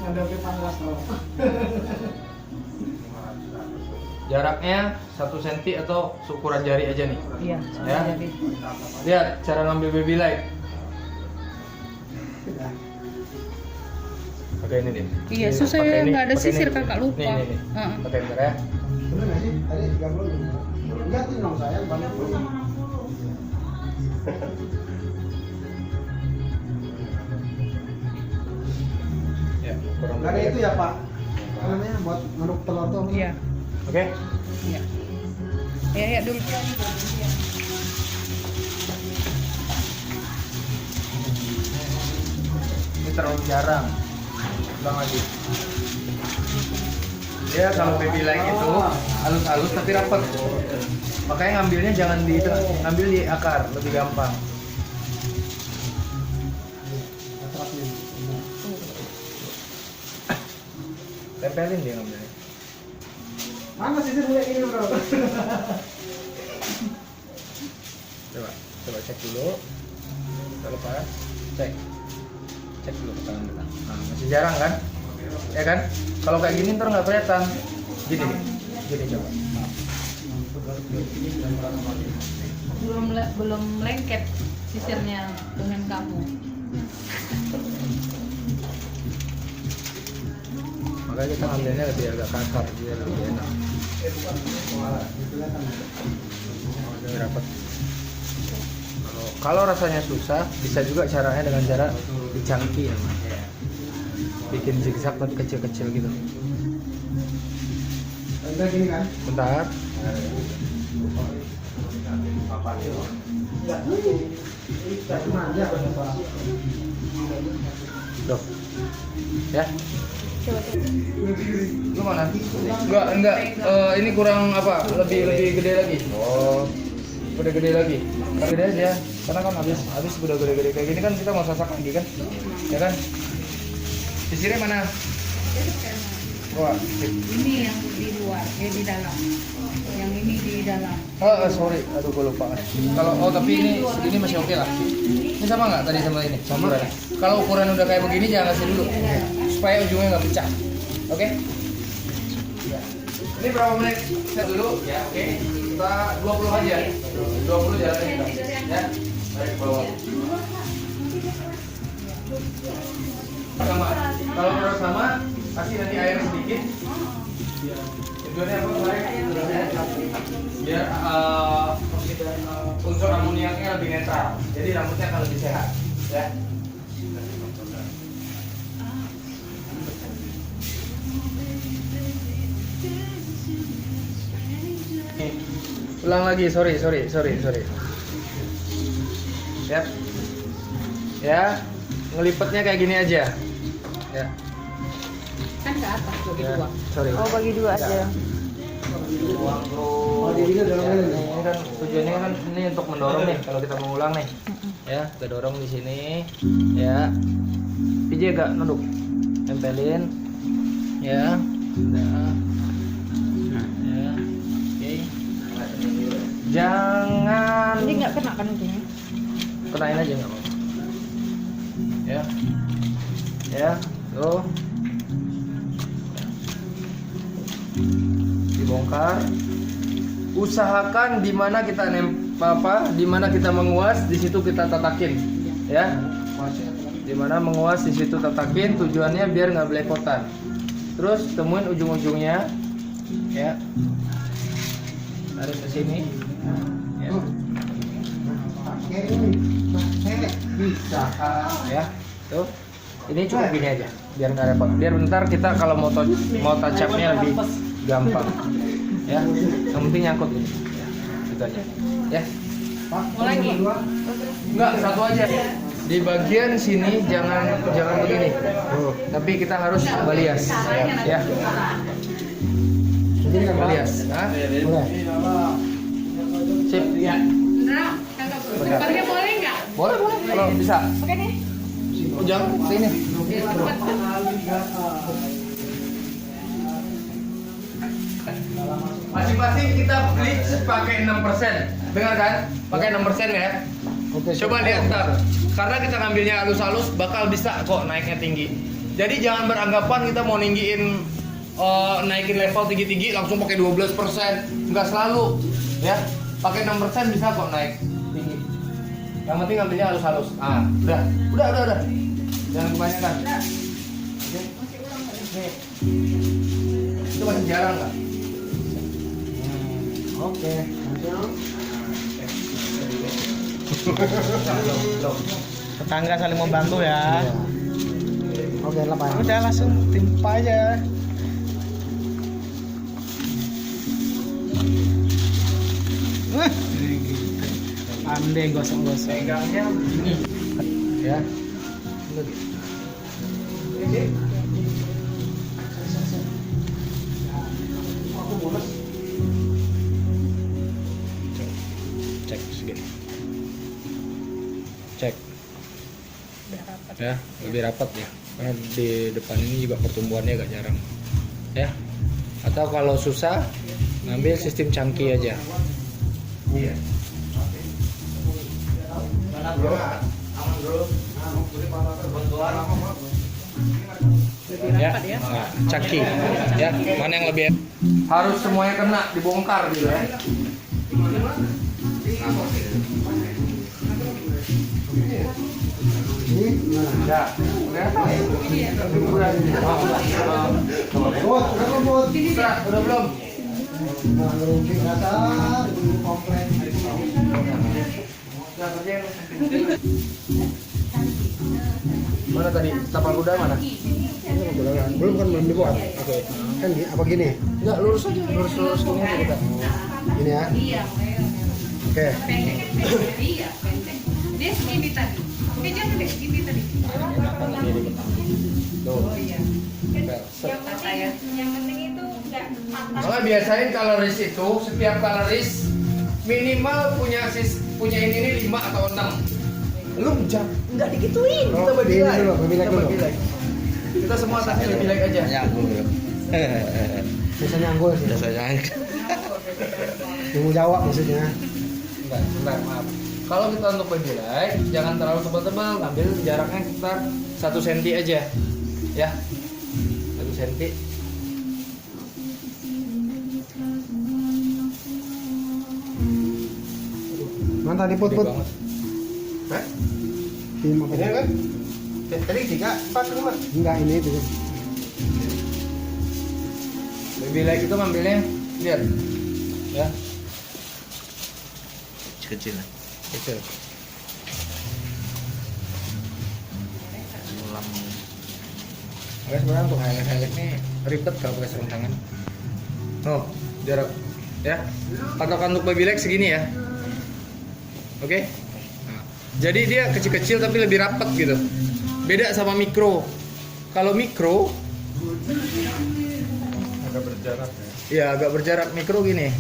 Ada panas loh. Jaraknya 1 cm atau ukuran jari aja nih. Iya. Ya. Jadi. Lihat cara ngambil baby light. Pakai ini deh. Iya, susah Pakai ini, nggak ada pakai sisir ini. kakak lupa. Nih. Heeh. Pakai bentar ya. Bener nggak sih? Tadi 30 dulu. Lihatin dong saya, banyak dulu. Ya, kurang Nggak ada lebih. itu ya Pak? Apa namanya buat ngaduk telur tuh? Iya. Oke. Iya. Ya dulu. Ini terlalu jarang. Ulang lagi. Dia kalau baby light itu halus-halus tapi rapat. Makanya ngambilnya jangan di tengah, ngambil di akar, lebih gampang. Tempelin dia ngambilnya. Mana sisir punya ini bro? Coba cek dulu. Kita lepas, cek dulu ke tangan kita. Nah, masih jarang kan? Ya kan? Kalau kayak gini ntar nggak kelihatan. Gini coba. Belum lengket sisirnya dengan kamu. Makanya kita ngambilnya lebih agak kasar, biar lebih enak. Lebih rapat. Kalau rasanya susah, bisa juga caranya dengan cara dicangki ya, Mas. Bikin zigzag tapi kecil-kecil gitu. Udah gini kan? Bentar. Cuma aja Pak. Tuh. Ya. Lu mana? Enggak. Ini kurang apa? Lebih gede lagi. Oh. Udah gede lagi. Gede aja. Karena kan habis udah gede-gede kayak gini kan kita mau sasak lagi kan? Ya kan? Sisirnya mana? Wah, Ini yang di luar, di dalam. Yang ini di dalam. sorry, aduh gue lupa. Kalau tapi ini masih oke lah. Ini sama nggak tadi sama ini? Sama. Kalau ukuran udah kayak begini jangan kasih dulu, supaya ujungnya nggak pecah. Oke? Ya. Ini berapa menit? Set dulu, ya oke. Kita 20 aja. 20 jalanin kita. Ya. Baik bawah. Sama. Kalau udah sama, kasih nanti air sedikit. Tujuannya apa kemarin? Biar unsur amoniaknya lebih netral, jadi rambutnya akan lebih sehat, ya. Ulang lagi, sorry. Ya, ngelipetnya kayak gini aja. Ya. Kan ke atas bagi dua. Sorry. Oh, bagi dua aja. Oh, jadi dalam Ya, ini. ini kan tujuannya kan ini untuk mendorong nih kalau kita mau ulang nih. Ya, kita dorong di sini. Ya. PJ agak nunduk. Tempelin. Ya. Nah. Ya. Oke. Jangan Ini nggak kena kan ujungnya? kenain aja nggak apa-apa. Ya. Ya, tuh. Dibongkar. Usahakan di mana kita di mana kita menguas, di situ kita tatakin, ya. Di mana menguas, di situ tatakin. Tujuannya biar nggak belepotan. Terus temuin ujung-ujungnya, ya. Tarik ke sini. Ya. Bisa. Ya, tuh. Ini cukup gini aja, biar nggak repot. Biar bentar kita kalau mau touch up-nya lebih gampang. Ya, yang penting nyangkut gini. Ya, gitu aja. Ya. Mau lagi? Enggak, satu aja. Di bagian sini jangan begini. Tapi kita harus balias. Ya. Jadi kan Balias. Hah? boleh. Sip. Ya. Nah, kakak depannya boleh nggak? Boleh. Kalau bisa. Oke nih. Ujang sini. Biar cepat. Masing-masing kita bleach pakai 6%. Dengar kan? Pakai 6% ya. Oke. Coba lihat ntar. Karena kita ngambilnya halus-halus bakal bisa kok naiknya tinggi. Jadi jangan beranggapan kita mau ninggiin naikin level tinggi-tinggi langsung pakai 12%. Enggak selalu. Ya. Pakai 6% bisa kok naik tinggi. Yang penting ngambilnya halus-halus. Ah, udah. Jangan kebanyakan. Oke. Nih. Itu masih jarang nggak? Oke. Tetangga saling membantu ya. Oke, lepas. Udah langsung timpa aja. Pandai gosong-gosong. Pegangnya begini. Ya. Ini. Cek segini. Cek. Ya, lebih rapat ya. Karena di depan ini juga pertumbuhannya agak jarang. Ya. Atau kalau susah, ngambil sistem cangki aja. Iya. Ya, nah, cangki. Ya, mana yang lebih harus semuanya kena dibongkar gitu ya. Ya, udah belum? Nah, ngerungki kasar, komplain. Mana tadi? Tapal kuda mana? Belum kan belum dibuat. Oke. Kan apa gini? Enggak, lurus aja, lurus gini aja kita. Gini ya. Iya, Oke. pendek. Iya, pendek. Dia segini tadi. Oke, jangan deh, segini tadi. Tuh. Oh iya. Yang penting itu nggak patah. Malah biasain coloris itu setiap coloris minimal punya ini 5 atau 6. Lu enggak digituin. Oh, Kita bagi ini lagi. dulu, bagi lagi Kita dulu. bagi lagi. Kita semua tapi lebih like aja. Nyangkul bro. Biasanya anggul sih. Biasanya. Yang mau jawab maksudnya. Enggak, sebentar, maaf. Kalau kita untuk baby like, jangan terlalu tebal-tebal, ambil jaraknya sekitar 1 cm aja. Ya. 1 cm. Mana tadi put? Hah? Tim apa? Ini kan? Tadi 3, 4, 5. Enggak, ini itu. Baby like itu ngambilnya, lihat. Ya. Kecil. Kecil. Ulang. Oke, sebenarnya untuk highlight nih ribet kalau pakai sarung tangan. Oh, jarak ya. Patokan untuk baby like segini ya. Oke. Nah, jadi dia kecil-kecil tapi lebih rapat gitu. Beda sama mikro. Kalau mikro Agak berjarak ya. ya agak berjarak, mikro gini.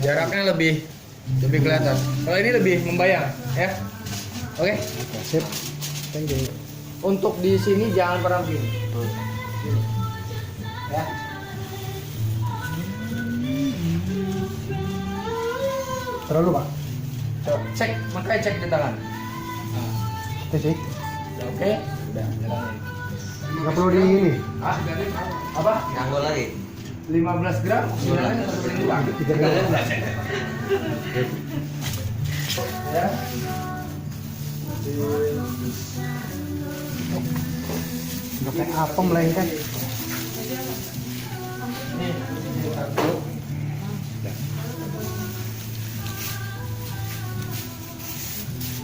Jaraknya lebih kelihatan. Kalau ini lebih membayang, ya. Oke. Sip. Thank you. Untuk di sini jangan pernah begini. Ya. Terlalu Pak. Coba cek, makanya cek di tangan. Oke sih. Oke. Udah, jalanin. Nggak perlu di ini. Ah, apa? Nyangkul lagi. 15 gram, silakan satu piring doang. 3 gram. Ya. Nggak kayak apa melengket. Nih, ini satu.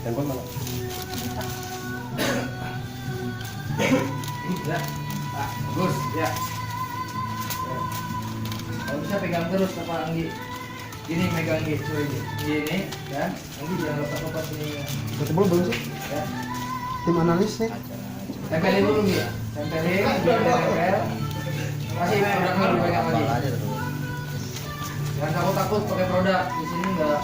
Handphone mana? Ya. Ah, bagus, ya. Kalau bisa pegang terus apa Anggi. Gini megang gitu aja. Gini, ya. Anggi jangan lepas-lepas ini. Udah tebel belum sih? Ya. Tim analis nih. Tempelin dulu ya. Tempelin, tempel. Masih produknya lebih banyak lagi. Aja tuh. Jangan takut-takut pakai produk. Di sini enggak.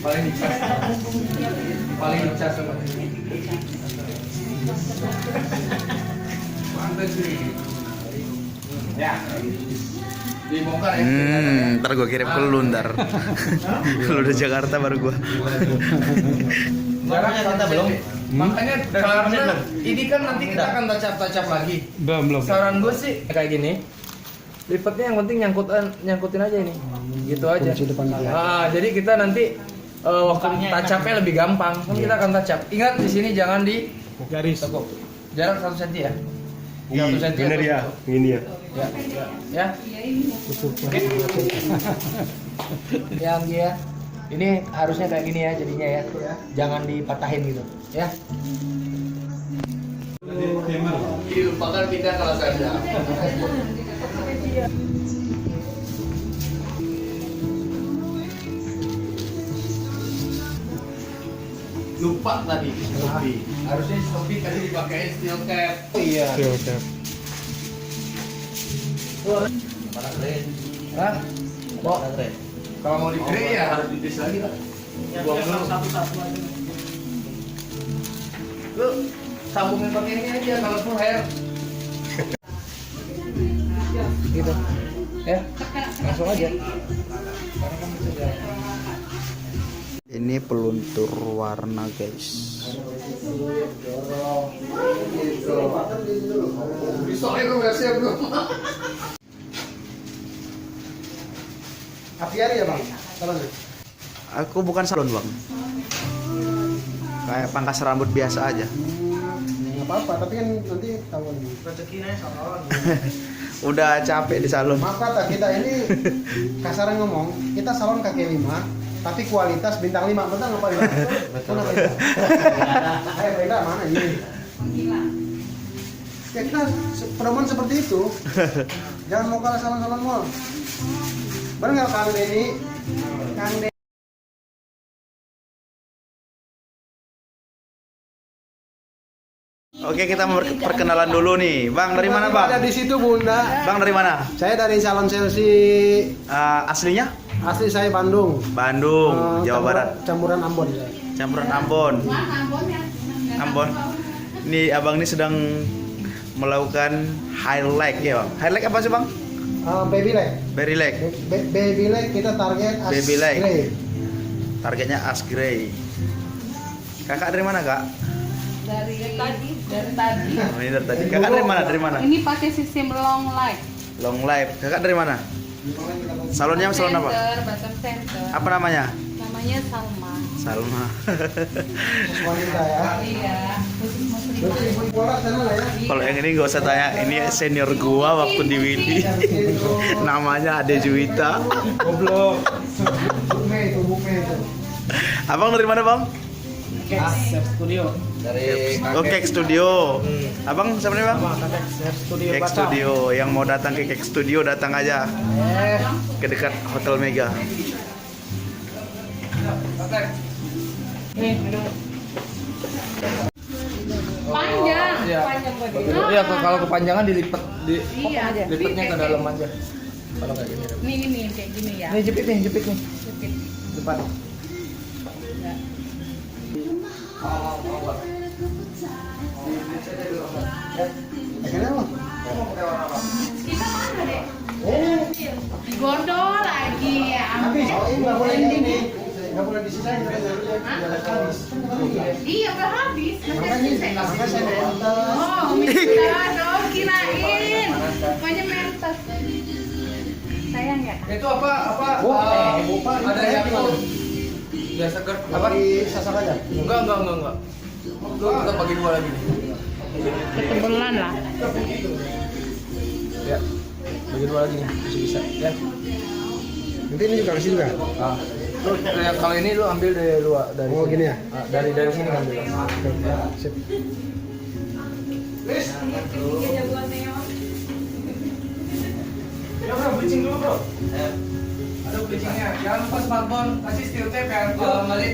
Paling dicas. Paling dicas sama ini. Mantap sih. Ya. Dibongkar ya. Ntar gue kirim ke lu ntar. Kalau udah Jakarta baru gue. Jaraknya kita belum. Makanya karena ini kan nanti kita akan touch-up lagi. Belum. Saran gue sih kayak gini. Lipatnya yang penting nyangkutin aja ini. Gitu aja. Kunci depan dia. Ah, jadi kita nanti waktu touch-up-nya lebih gampang. Kan kita akan touch up. Ingat di sini jangan di Garis. tekuk. Jarak 1 cm ya. 1 cm. Bener ya, ini ya. Ya. Ya. Oke. Yang dia ini harusnya kayak gini ya jadinya ya. Jangan dipatahin gitu, ya. Dilupakan pindah kalau saya. Lupa tadi Shopee. Harusnya Shopee tadi dipakai steel cap. Oh iya. Mana keren? Hah? Mau Mana keren? kalau mau di-grey ya harus ditis lagi lah. Buang dulu. Satu-satu aja. Lu sambungin pakai ini aja kalau full hair. Gitu. Ya. Langsung aja. Karena kan bisa jalan. Ini peluntur warna guys. Besoknya gue udah siap belum? Apiari ya Bang? Salonnya? Aku bukan salon bang. Kayak pangkas rambut biasa aja. Nggak apa-apa, tapi kan nanti tahun. Rezekinya salon. Udah capek di salon. Maaf kata kita ini kasaran ngomong, kita salon kaki 5, tapi kualitas bintang 5. Betul nggak Pak? Betul. Ayo Pak mana ini? Ya kita pedoman seperti itu. Jangan mau kalah salon-salon mall. Benar nggak Kang Denny? Kang Denny. Oke, kita perkenalan dulu nih. Bang, dari mana, Ada Bang? di situ Bunda. Bang, dari mana? Saya dari Salon Chelsea. Aslinya? Asli saya Bandung. Bandung, Jawa Campuran- Barat. Campuran Ambon. Campuran Ambon. Ambon. Nih, Abang ini sedang melakukan highlight ya, Bang. Highlight apa sih, Bang? Baby leg. Berry leg. Baby leg kita target as Baby leg. grey. Targetnya as grey. Kakak dari mana, Kak? Dari tadi. Dari tadi. Oh, ini dari tadi. Kakak dari mana? Dari mana? Ini pakai sistem long life. Long life. Kakak dari mana? Salonnya salon apa? Batam Center. Apa namanya? Namanya Salma. Salma. Wanita ya. Iya. Khusus muslim. Berarti ibu orang sana lah ya. Kalau yang ini gak usah tanya, ini senior gua waktu di Willy. Namanya Ade Juwita. Goblok. Bukme itu. Abang dari mana, Bang? Dari Oh, Cake Studio. Abang siapa nih, Bang? Studio Cake Studio. Yang mau datang ke Cake Studio datang aja ke dekat Hotel Mega. Panjang. Iya. Panjang body. Iya, kalau kepanjangan dilipat Iya. lipatnya ke dalam aja. Kalau kayak gini. Nih kayak gini ya. Nih jepit nih. Jepit. Depan. Akhirnya apa? Kita mana, Dek? Gondol lagi ya. Habis. Oh, ini nggak boleh ini. Nggak boleh disisain. Habis. Iya, udah habis. Makanya saya nonton. Oh, minta dong, kirain. Pokoknya mentas. Sayang ya? Itu apa? Ada yang biasa ger apa? Di sasar aja. Enggak. Lu kita bagi dua lagi. Ketebelan lah. Ya. Bagi dua lagi nih, bisa. Ya. Nanti ini juga kasih juga. Ah. Lu kalau ini lu ambil dari luar dari Oh, sini. gini ya? Ah, dari sini ambil. Sip. Ya bro, bleaching dulu bro. Ada bleachingnya. Jangan lupa smartphone, kasih steel tape ya kalau balik.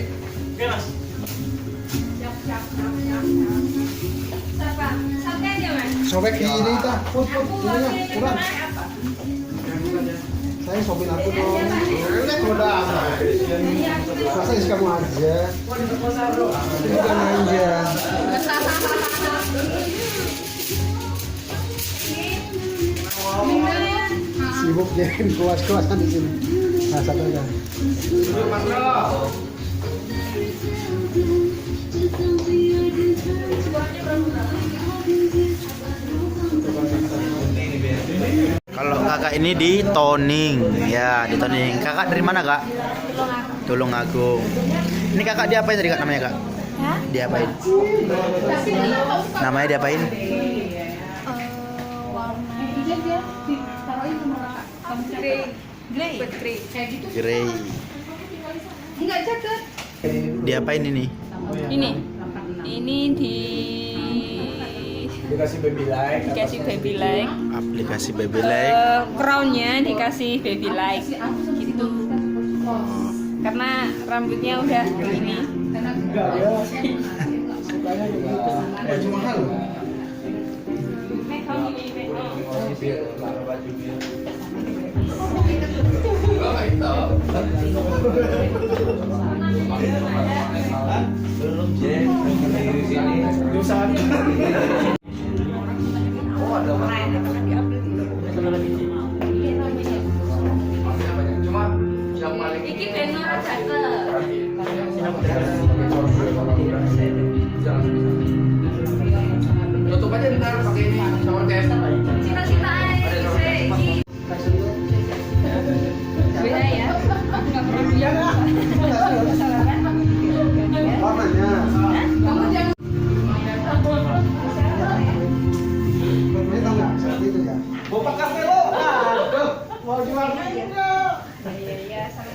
Sobek di ini ta. Put. Ininya kurang. Saya sobin aku dong. Udah. Masa is kamu aja. Bukan aja. Sibuk jadi kelas-kelasan di sini. Nah, satu aja. Duduk Mas Bro. Kalau kakak ini di toning, ya di toning. Kakak dari mana, Kak? Tulungagung. Ini kakak diapain tadi, Kak, namanya, Kak? Diapain? Namanya diapain? Kayak gitu. Grey. Enggak jaket. Diapain ini? Ini Dikasih baby light. dikasih baby light. Aplikasi baby light. Crownnya dikasih baby light gitu. Karena rambutnya udah ini. Baju mahal. Cuma yang paling Iki benora jaket. tutup aja ntar pakai ini shower cap. Cita-cita aja sih. Beda ya. Enggak perlu dia. Salah kan? Warnanya. Kamu jangan Ini tahu nggak? Seperti itu ya. Bapak kafe lo. Aduh, mau gimana juga? iya sama.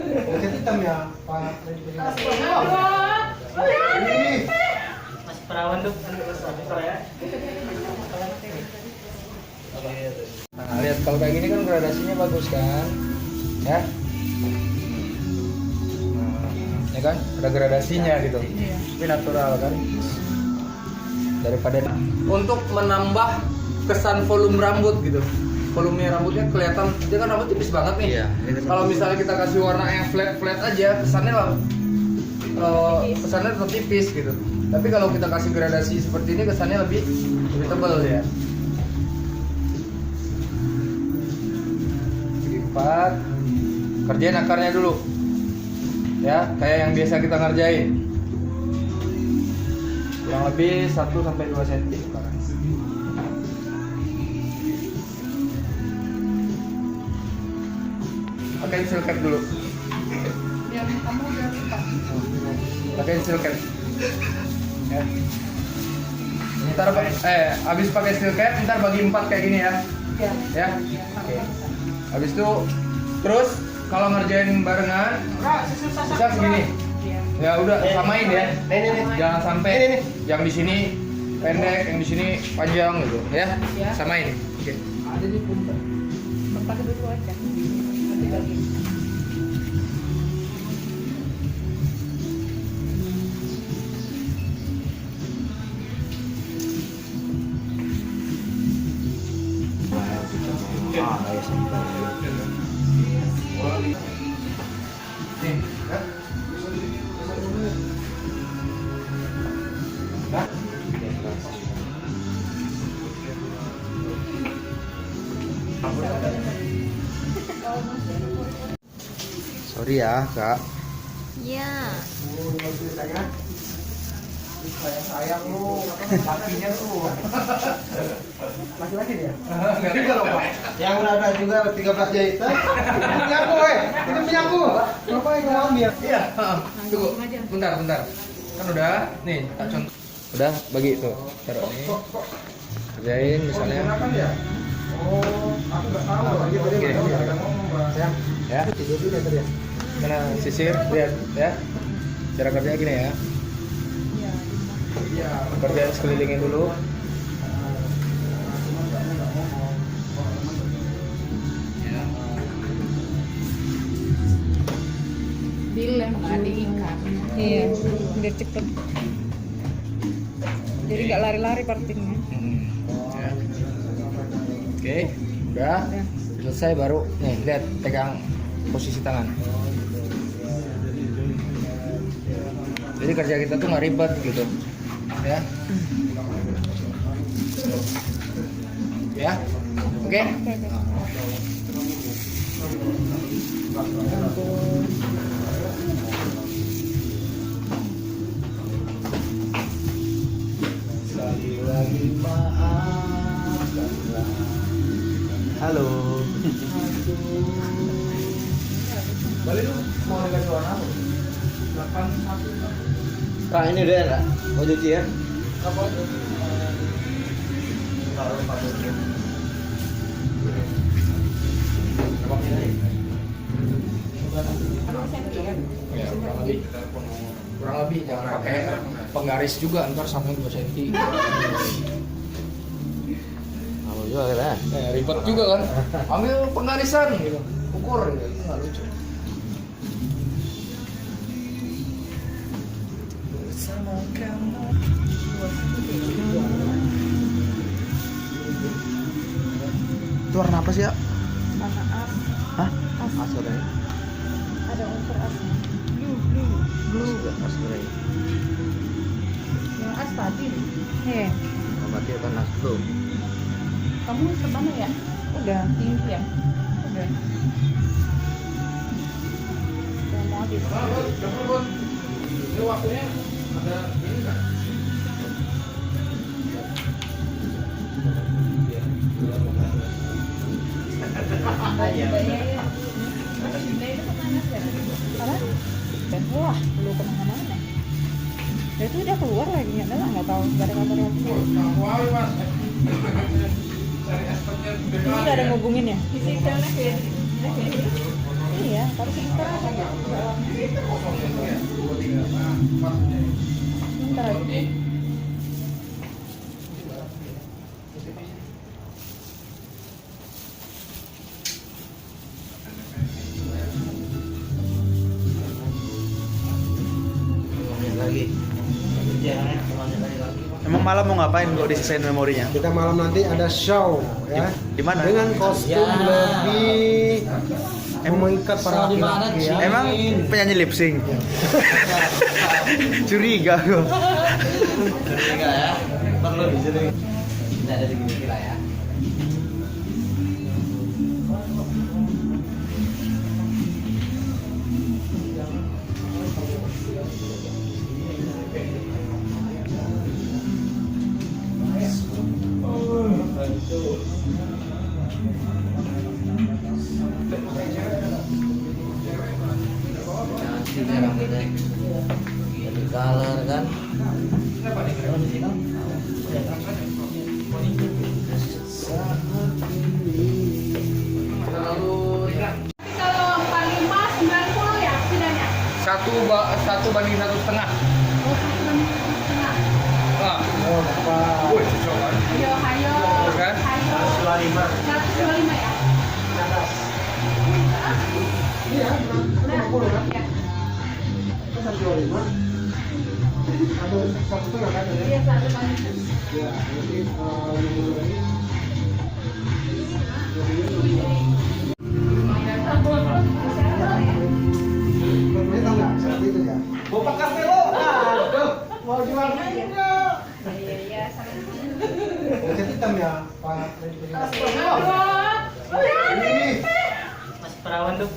Jaket hitam ya, Pak. Ini. Nah, lihat kalau kayak gini kan gradasinya bagus kan? Ya. Nah, ya kan? Ada gradasinya gitu. Tapi natural kan? daripada untuk menambah kesan volume rambut gitu. Volumenya rambutnya kelihatan, dia kan rambut tipis banget nih. Iya. Kalau misalnya kita kasih warna yang flat aja, kesannya tetap tipis gitu. Tapi kalau kita kasih gradasi seperti ini, kesannya lebih tebal ya. Segi 4, kerjain akarnya dulu. Ya, kayak yang biasa kita ngerjain. Kurang lebih 1-2 cm. Pakai seal cap dulu. Biar kamu udah lipat. Pakai seal cap. Ya. Ntar abis pakai seal cap, ntar bagi 4 kayak gini ya. Ya. Ya. Oke. Habis itu terus kalau ngerjain barengan bisa segini. Ya udah samain ya. Jangan sampai yang di sini pendek, yang di sini panjang gitu ya. Ya. Samain. Oke. Ada di punta. Pakai dulu aja. Nanti lagi. Nih, ya. Nah. Sorry ya, Kak. Ya. Sayang lu, lakinya tuh. Laki-laki dia. Yang udah ada juga 13 jahitan. Punya aku, itu punya aku. Ngapain kamu ambil? Iya, tunggu. Bentar. Kan udah, nih, tak contoh. Udah, bagi itu. Taruh ini. Kerjain misalnya. Oh, aku nggak tahu. Gini. Ya. Tidur dulu ya tadi ya. Mana sisir, lihat ya. Cara kerjanya gini ya. Kerja sekelilingin dulu. Dilem nggak diikat. Iya, biar cepet. Jadi nggak lari-lari partinya. Ya. Oke, udah selesai baru nih lihat pegang posisi tangan. Jadi kerja kita tuh nggak ribet gitu, ya. Ya, oke. Halo. Balik lu mau dikasih warna apa? 81. Kak, ini udah enggak? Mau cuci ya? Apa? Ya, kurang lebih jangan pakai penggaris juga, ntar sampai 2 cm. Mau juga kan? Ribet juga kan, ambil penggarisan gitu, ukur gitu, itu nggak lucu. Itu warna apa sih ya? Warna as. Hah? As. Asore. Ada unsur as. Blue. Asore. Yang as tadi. Iya. Berarti kan aslo. Kamu kemana ya? Udah. Tinggi ya? Udah. Udah mau habis. Ini waktunya ada ini nggak? Dan wah, belum kemana-mana. Dan itu udah keluar lagi, nggak tahu, nggak ada kabar lagi. Wah, mas. Cari expertnya Ini nggak ada ngubungin ya? Fisiknya Iya, tapi sebentar aja. Sebentar aja. Lagi. Emang malam mau ngapain kok disisain memorinya? Kita malam nanti ada show ya. Di mana? Dengan kostum lebih memikat para laki-laki ya. Emang penyanyi lip sync? Curiga gua. Enggak ya. Perlu di sini. Tidak ada di kira ya. Jadi color kan. Terlalu ringan. Tapi kalau 45 90 ya bedanya. Satu banding 1,5. Oh, 1,5. Ah, Oh, Bapak. woi cocok kan? Ayo, ayo. Kan? Ayo. 125 ya. Iya, 50 kan? Ya. Itu 125. Ada 1,5 kan? Ya. Iya, 1,5. Ya, jadi ini. Ini tahu nggak seperti itu ya? Bapak kafe lo, aduh, mau jual juga. Iya, sama. Jadi hitam ya, Pak. Ini. Masih perawan tuh.